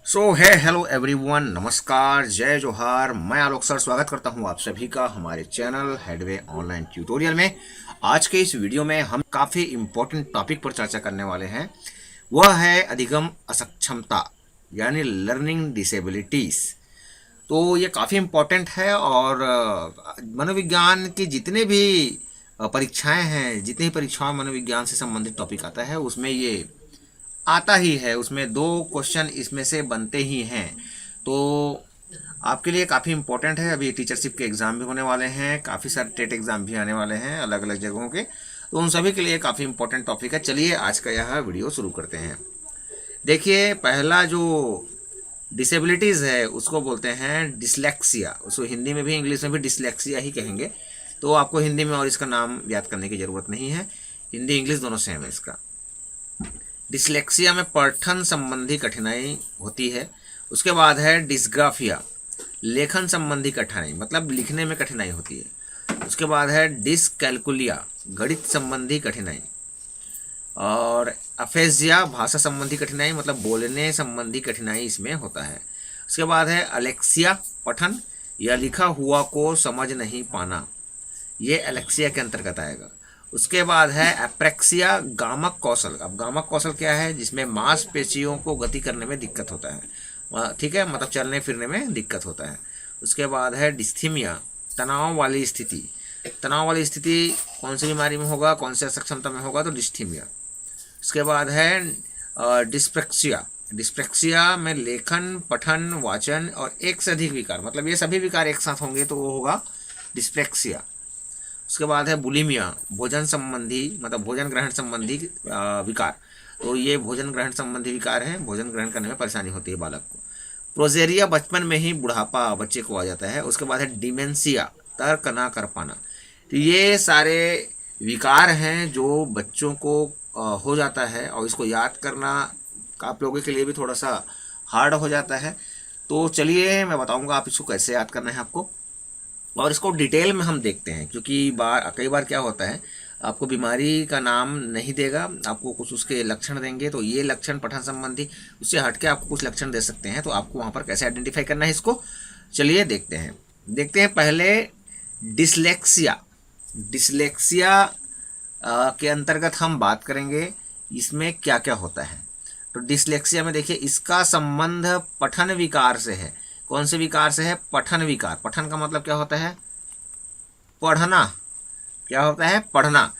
Hello everyone, नमस्कार, जय जोहार। मैं आलोक सर स्वागत करता हूं आप सभी का हमारे चैनल हेडवे ऑनलाइन ट्यूटोरियल में। आज के इस वीडियो में हम काफ़ी इम्पोर्टेंट टॉपिक पर चर्चा करने वाले हैं। वह है अधिगम असक्षमता यानी लर्निंग डिसेबिलिटीज़। तो ये काफ़ी इम्पोर्टेंट है और मनोविज्ञान की जितने भी परीक्षाएं हैं, जितनी परीक्षाएं मनोविज्ञान से संबंधित टॉपिक आता है उसमें ये आता ही है। उसमें दो क्वेश्चन इसमें से बनते ही हैं। तो आपके लिए काफ़ी इम्पोर्टेंट है। अभी टीचरशिप के एग्ज़ाम भी होने वाले हैं, काफ़ी सारे टेट एग्ज़ाम भी आने वाले हैं अलग अलग जगहों के। तो उन सभी के लिए काफ़ी इम्पोर्टेंट टॉपिक है। चलिए आज का यह वीडियो शुरू करते हैं। देखिए, पहला जो डिसेबिलिटीज़ है उसको बोलते हैं डिसलेक्सिया। उसको हिंदी में भी इंग्लिश में भी डिसलेक्सिया ही कहेंगे। तो आपको हिंदी में और इसका नाम याद करने की ज़रूरत नहीं है, हिंदी इंग्लिश दोनों सेम है इसका। डिसलेक्सिया में पठन संबंधी कठिनाई होती है। उसके बाद है डिस्ग्राफिया, लेखन संबंधी कठिनाई, मतलब लिखने में कठिनाई होती है। उसके बाद है डिसकैलकुलिया, गणित संबंधी कठिनाई। और अफेजिया, भाषा संबंधी कठिनाई, मतलब बोलने संबंधी कठिनाई इसमें होता है। उसके बाद है अलेक्सिया, पठन या लिखा हुआ को समझ नहीं पाना, ये अलेक्सिया के अंतर्गत आएगा। उसके बाद है एप्रेक्सिया, गामक कौशल। अब गामक कौशल क्या है? जिसमें मांसपेशियों को गति करने में दिक्कत होता है, ठीक है, मतलब चलने फिरने में दिक्कत होता है। उसके बाद है डिस्थीमिया, तनाव वाली स्थिति। तनाव वाली स्थिति कौन सी बीमारी में होगा, कौन से असक्षमता में होगा? तो डिस्थीमिया। उसके बाद है डिस्प्रेक्सिया। डिस्प्रेक्सिया में लेखन, पठन, वाचन और एक से अधिक विकार, मतलब ये सभी विकार एक साथ होंगे तो वो होगा डिस्प्रेक्सिया। उसके बाद है बुलिमिया, भोजन संबंधी, मतलब भोजन ग्रहण संबंधी विकार। तो ये भोजन ग्रहण संबंधी विकार है, भोजन ग्रहण करने में परेशानी होती है बालक को। प्रोजेरिया, बचपन में ही बुढ़ापा बच्चे को आ जाता है। उसके बाद है डिमेंशिया, तर्क ना कर पाना। तो ये सारे विकार हैं जो बच्चों को हो जाता है और इसको याद करना आप लोगों के लिए भी थोड़ा सा हार्ड हो जाता है। तो चलिए मैं बताऊंगा आप इसको कैसे याद करना है आपको, और इसको डिटेल में हम देखते हैं। क्योंकि कई बार क्या होता है, आपको बीमारी का नाम नहीं देगा, आपको कुछ उसके लक्षण देंगे। तो ये लक्षण पठन संबंधी, उससे हटके आपको कुछ लक्षण दे सकते हैं। तो आपको वहाँ पर कैसे आइडेंटिफाई करना है इसको, चलिए देखते हैं पहले डिसलेक्सिया। डिसलेक्सिया के अंतर्गत हम बात करेंगे इसमें क्या क्या होता है। तो डिसलेक्सिया में देखिए, इसका संबंध पठन विकार से है। कौन से विकार से है? पठन विकार। पठन का मतलब क्या होता है? पढ़ना। क्या होता है? पढ़ना।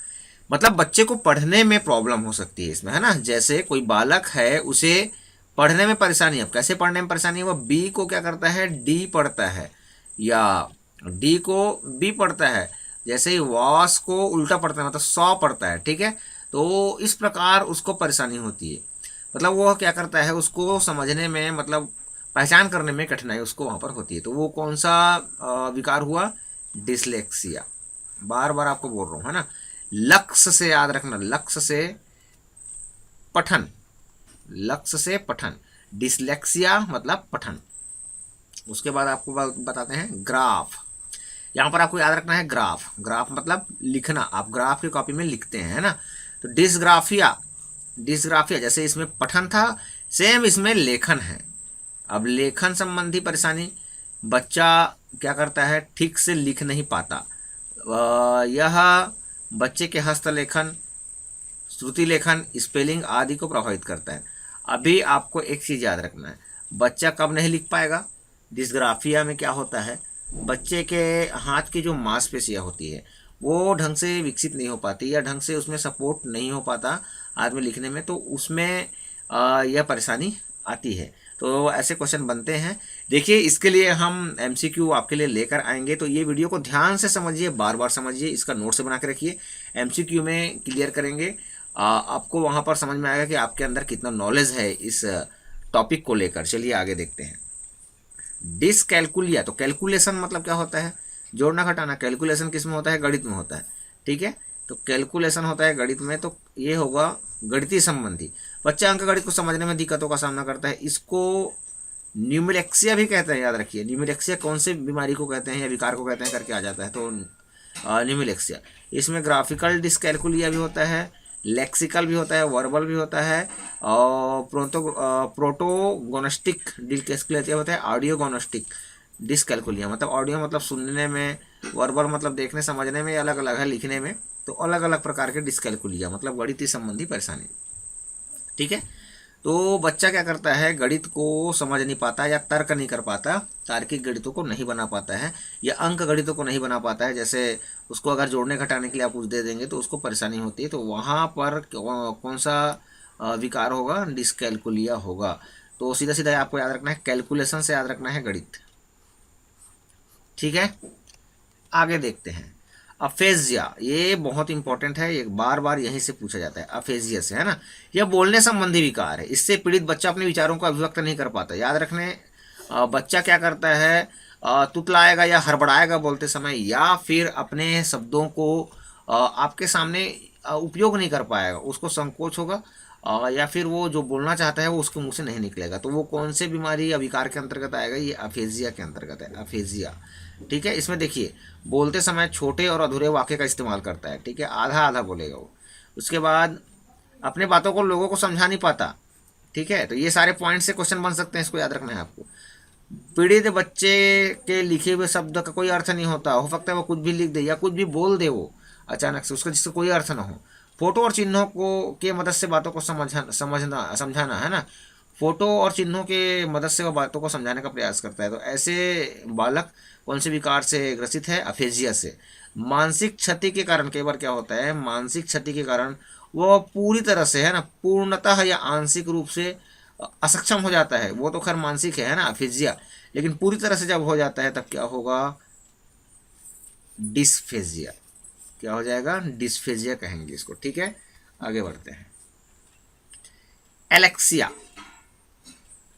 मतलब बच्चे को पढ़ने में प्रॉब्लम हो सकती है इसमें, है ना। जैसे कोई बालक है, उसे पढ़ने में परेशानी। अब कैसे पढ़ने में परेशानी है? वह बी को क्या करता है? डी पढ़ता है, या डी को बी पढ़ता है। जैसे ही वॉस को उल्टा पढ़ता है, मतलब सौ पढ़ता है, ठीक है। तो इस प्रकार उसको परेशानी होती है। मतलब वह क्या करता है, उसको समझने में, मतलब पहचान करने में कठिनाई उसको वहाँ पर होती है। तो वो कौन सा विकार हुआ? डिसलेक्सिया। बार बार आपको बोल रहा हूँ, है ना। लक्ष्य से याद रखना, लक्ष्य से पठन, लक्ष्य से पठन, डिसलेक्सिया मतलब पठन। उसके बाद आपको बताते हैं ग्राफ। यहाँ पर आपको याद रखना है ग्राफ। ग्राफ मतलब लिखना, आप ग्राफ की कॉपी में लिखते हैं, है ना। तो डिसग्राफिया, डिसग्राफिया जैसे इसमें पठन था, सेम इसमें लेखन है। अब लेखन संबंधी परेशानी, बच्चा क्या करता है? ठीक से लिख नहीं पाता। यह बच्चे के हस्तलेखन, श्रुति लेखन, स्पेलिंग आदि को प्रभावित करता है। अभी आपको एक चीज़ याद रखना है, बच्चा कब नहीं लिख पाएगा? डिस्ग्राफिया में क्या होता है, बच्चे के हाथ की जो मांसपेशियाँ होती है वो ढंग से विकसित नहीं हो पाती, या ढंग से उसमें सपोर्ट नहीं हो पाता हाथ में लिखने में, तो उसमें यह परेशानी आती है। तो ऐसे क्वेश्चन बनते हैं। देखिए, इसके लिए हम एमसीक्यू आपके लिए लेकर आएंगे। तो ये वीडियो को ध्यान से समझिए, बार बार समझिए, इसका नोट्स बना के रखिए। एमसीक्यू में क्लियर करेंगे, आपको वहाँ पर समझ में आएगा कि आपके अंदर कितना नॉलेज है इस टॉपिक को लेकर। चलिए आगे देखते हैं। डिसकैलकुलिया, तो कैलकुलेशन मतलब क्या होता है? जोड़ना घटाना। कैलकुलेशन किस में होता है? गणित में होता है, ठीक है। तो कैलकुलेशन होता है गणित में, तो ये होगा गणितीय संबंधी। बच्चा अंक गणित को समझने में दिक्कतों का सामना करता है, इसको न्यूमेरेक्सिया भी कहते हैं। याद रखिए, न्यूमेरेक्सिया कौन से बीमारी को कहते हैं या विकार को कहते हैं करके आ जाता है, तो न्यूमेरेक्सिया। इसमें ग्राफिकल डिसकैलकुलिया भी होता है, लेक्सिकल भी होता है, वर्बल भी होता है, और प्रोटोगोनस्टिक डिस्कैल्कुलिया होता है, ऑडियोगोनस्टिक डिस्कैल्कुलिया। मतलब ऑडियो मतलब सुनने में, वर्बल मतलब देखने समझने में अलग अलग है, लिखने में तो अलग अलग प्रकार के डिस्कैल्कुलिया मतलब गणितीय संबंधी परेशानी। ठीक है, तो बच्चा क्या करता है, गणित को समझ नहीं पाता या तर्क नहीं कर पाता, तार्किक गणितों को नहीं बना पाता है या अंक गणितों को नहीं बना पाता है। जैसे उसको अगर जोड़ने घटाने के लिए आप कुछ दे देंगे तो उसको परेशानी होती है, तो वहाँ पर कौन सा विकार होगा, डिस्कैल्कुलिया होगा। तो सीधा सीधा आपको याद रखना है, कैलकुलेशन से याद रखना है गणित। ठीक है, आगे देखते हैं। अफेजिया, ये बहुत इंपॉर्टेंट है, ये बार बार यहीं से पूछा जाता है, अफेजिया से, है ना। यह बोलने संबंधी विकार है, इससे पीड़ित बच्चा अपने विचारों को अभिव्यक्त नहीं कर पाता। याद रखने, बच्चा क्या करता है, तुतलाएगा या हड़बड़ाएगा बोलते समय, या फिर अपने शब्दों को आपके सामने उपयोग नहीं कर पाएगा, उसको संकोच होगा, या फिर वो जो बोलना चाहता है वो उसके मुंह से नहीं निकलेगा। तो वो कौन से बीमारी या विकार के अंतर्गत आएगा, ये अफेजिया के अंतर्गत है, अफेजिया। ठीक है, इसमें देखिए बोलते समय छोटे और अधूरे वाक्य का इस्तेमाल करता है। ठीक है, आधा आधा बोलेगा वो। उसके बाद अपने बातों को लोगों को समझा नहीं पाता। ठीक है, तो ये सारे पॉइंट से क्वेश्चन बन सकते हैं, इसको याद रखना है आपको। पीड़ित बच्चे के लिखे हुए शब्द का कोई अर्थ नहीं होता, हो सकता है वो कुछ भी लिख दे या कुछ भी बोल दे वो अचानक से, उसका जिससे कोई अर्थ ना हो। फोटो और चिन्हों को के मदद से बातों को समझाना, है ना। फोटो और चिन्हों के मदद से वो बातों को समझाने का प्रयास करता है। तो ऐसे बालक कौन से विकार से ग्रसित है, अफेजिया से। मानसिक क्षति के कारण कई बार क्या होता है, मानसिक क्षति के कारण वो पूरी तरह से, है ना, पूर्णतः या आंशिक रूप से असक्षम हो जाता है। वो तो खैर मानसिक है ना, अफेजिया। लेकिन पूरी तरह से जब हो जाता है तब क्या होगा, डिस्फेजिया। क्या हो जाएगा, डिस्फेजिया कहेंगे इसको। ठीक है, आगे बढ़ते हैं। एलेक्सिया,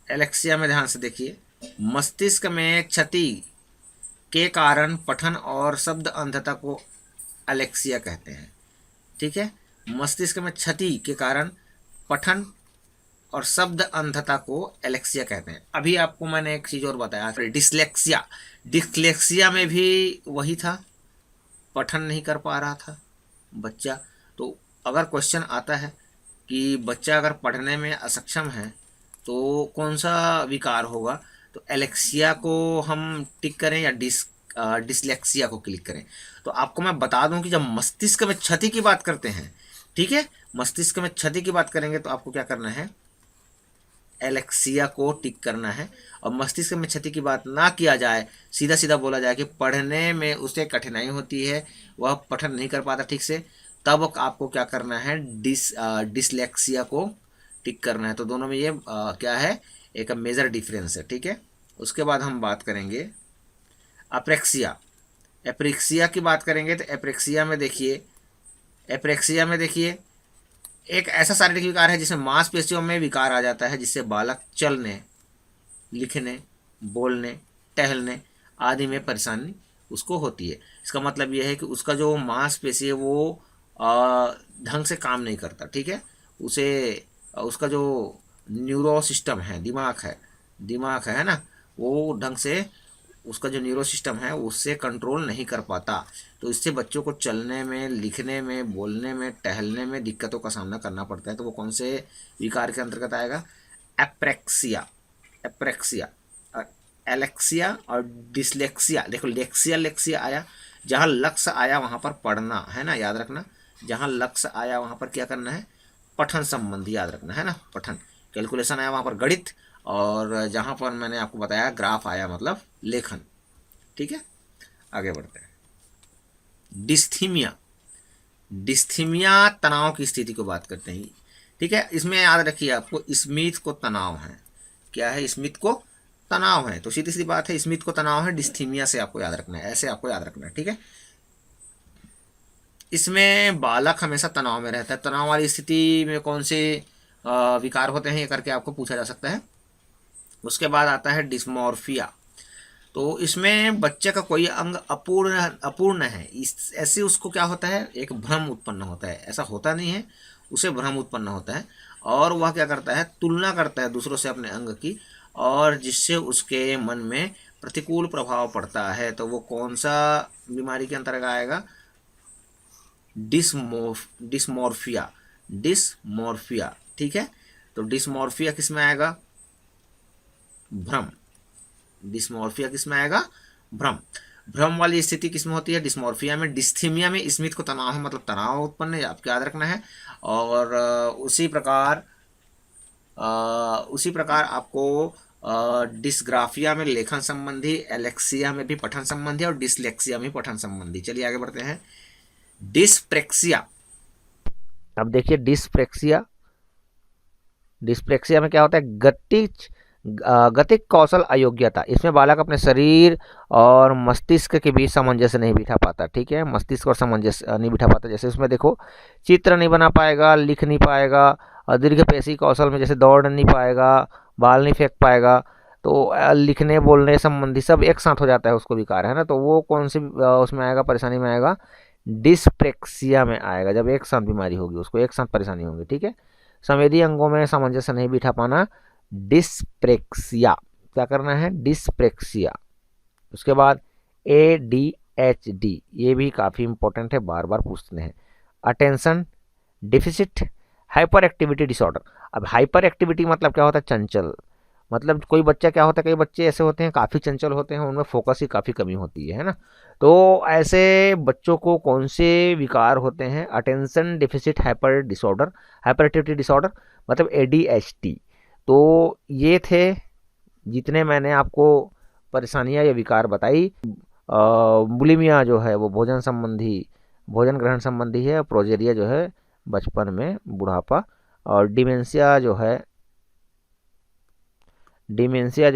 एलेक्सिया में ध्यान से देखिए, मस्तिष्क में क्षति के कारण पठन और शब्द अंधता को एलेक्सिया कहते हैं। ठीक है, मस्तिष्क में क्षति के कारण पठन और शब्द अंधता को एलेक्सिया कहते हैं। अभी आपको मैंने एक चीज और बताया, डिसलेक्सिया। डिसलेक्सिया में भी वही था, पठन नहीं कर पा रहा था बच्चा। तो अगर क्वेश्चन आता है कि बच्चा अगर पढ़ने में असक्षम है तो कौन सा विकार होगा, तो एलेक्सिया को हम टिक करें या डिसलेक्सिया को क्लिक करें। तो आपको मैं बता दूं कि जब मस्तिष्क में क्षति की बात करते हैं, ठीक है, मस्तिष्क में क्षति की बात करेंगे तो आपको क्या करना है, एलेक्सिया को टिक करना है। और मस्तिष्क में क्षति की बात ना किया जाए, सीधा सीधा बोला जाए कि पढ़ने में उसे कठिनाई होती है, वह पठन नहीं कर पाता ठीक से, तब आपको क्या करना है, डिसलेक्सिया को टिक करना है। तो दोनों में ये क्या है, एक मेजर डिफरेंस है। ठीक है, उसके बाद हम बात करेंगे अप्रेक्सिया। एप्रेक्सिया की बात करेंगे तो एप्रेक्सिया में देखिए, एप्रेक्सिया में देखिए एक ऐसा शारीरिक विकार है जिसमें मांसपेशियों में विकार आ जाता है, जिससे बालक चलने, लिखने, बोलने, टहलने आदि में परेशानी उसको होती है। इसका मतलब यह है कि उसका जो मांसपेशी है वो ढंग से काम नहीं करता। ठीक है, उसे उसका जो न्यूरो सिस्टम है, दिमाग है ना, वो ढंग से उसका जो न्यूरो सिस्टम है उससे कंट्रोल नहीं कर पाता। तो इससे बच्चों को चलने में, लिखने में, बोलने में, टहलने में दिक्कतों का सामना करना पड़ता है। तो वो कौन से विकार के अंतर्गत आएगा, एप्रेक्सिया। एप्रेक्सिया, एलेक्सिया और डिसलेक्सिया। देखो लेक्सिया लेक्सिया आया, जहाँ लक्ष्य आया वहाँ पर पढ़ना, है ना, याद रखना। जहाँ लक्ष्य आया वहाँ पर क्या करना है, पठन संबंधी याद रखना, है ना, पठन। कैलकुलेशन आया वहाँ पर गणित, और जहाँ पर मैंने आपको बताया ग्राफ आया मतलब लेखन। ठीक है, आगे बढ़ते हैं। डिस्थीमिया। डिस्थीमिया तनाव की स्थिति को बात करते हैं। ठीक है, इसमें याद रखिए आपको स्मिथ को तनाव है। क्या है, स्मिथ को तनाव है। तो सीधी सी बात है, स्मिथ को तनाव है, डिस्थीमिया से आपको याद रखना है, ऐसे आपको याद रखना है। ठीक है, इसमें बालक हमेशा तनाव में रहता है। तनाव वाली स्थिति में कौन से विकार होते हैं ये करके आपको पूछा जा सकता है। उसके बाद आता है डिस्मॉर्फिया। तो इसमें बच्चे का कोई अंग अपूर्ण है, इस ऐसे उसको क्या होता है, एक भ्रम उत्पन्न होता है। ऐसा होता नहीं है, उसे भ्रम उत्पन्न होता है, और वह क्या करता है, तुलना करता है दूसरों से अपने अंग की, और जिससे उसके मन में प्रतिकूल प्रभाव पड़ता है। तो वो कौन सा बीमारी के अंतर्गत आएगा, डिस्मोर्फिया। डिसमॉर्फिया। ठीक है, तो डिसमॉर्फिया किस में आएगा? भ्रम। डिसमॉर्फिया किस में आएगा? भ्रम। भ्रम वाली स्थिति किसमें होती है? डिसमॉर्फिया में। डिस्थीमिया में स्मिथ को तनाव है, मतलब तनाव उत्पन्न है, आपको याद रखना है। और उसी प्रकार आपको डिस्ग्राफिया में लेखन संबंधी, एलेक्सिया में भी पठन संबंधी और डिसलेक्सिया में पठन संबंधी। चलिए आगे बढ़ते हैं। डिस्प्रेक्सिया। अब देखिए डिस्प्रेक्सिया, डिस्प्रेक्सिया में क्या होता है? गतिक कौशल अयोग्यता। इसमें बालक अपने शरीर और मस्तिष्क के बीच सामंजस्य नहीं बिठा पाता। ठीक है, मस्तिष्क और सामंजस्य नहीं बिठा पाता। जैसे उसमें देखो, चित्र नहीं बना पाएगा, लिख नहीं पाएगा, और दीर्घ पेशी कौशल में जैसे दौड़ नहीं पाएगा, बाल नहीं फेंक पाएगा, तो लिखने बोलने संबंधी सब एक साथ हो जाता है, उसको विकार है ना। तो वो कौन सी उसमें आएगा, परेशानी में आएगा? डिस्प्रेक्सिया में आएगा। जब एक साथ बीमारी होगी, उसको एक साथ परेशानी होगी। ठीक है, संवेदी अंगों में सामंजस्य नहीं बिठा पाना, डिस्प्रेक्सिया। क्या करना है? डिस्प्रेक्सिया। उसके बाद ADHD, ये भी काफ़ी इंपॉर्टेंट है, बार बार पूछते हैं। Attention deficit hyper activity disorder. अब हाइपर एक्टिविटी मतलब क्या होता है? चंचल। मतलब कोई बच्चा क्या होता है, कई बच्चे ऐसे होते हैं काफ़ी चंचल होते हैं, उनमें फोकस की काफ़ी कमी होती है ना। तो ऐसे बच्चों को कौन से विकार होते हैं? Attention deficit hyper disorder, hyper activity disorder, मतलब ADHD। तो ये थे जितने मैंने आपको परेशानियां या विकार बताई। बुलिमिया जो है वो भोजन संबंधी, भोजन ग्रहण संबंधी है। प्रोजेरिया जो है बचपन में, बुढ़ापा। और डिमेंशिया जो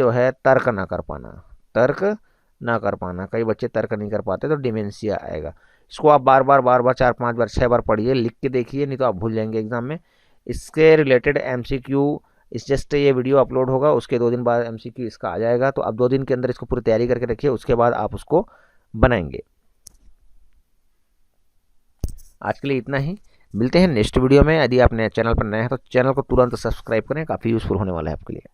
है तर्क ना कर पाना, तर्क ना कर पाना। कई बच्चे तर्क नहीं कर पाते, तो डिमेंशिया आएगा। इसको आप बार बार 4-5 बार 6 बार पढ़िए, लिख के देखिए, नहीं तो आप भूल जाएंगे एग्जाम में। इसके रिलेटेड MCQ, इस जस्ट ये वीडियो अपलोड होगा, उसके 2 दिन बाद MCQ इसका आ जाएगा। तो आप 2 दिन के अंदर इसको पूरी तैयारी करके रखिए, उसके बाद आप उसको बनाएंगे। आज के लिए इतना ही, मिलते हैं नेक्स्ट वीडियो में। यदि आप नए चैनल पर नए हैं तो चैनल को तुरंत सब्सक्राइब करें, काफ़ी यूज़फुल होने वाला है आपके लिए।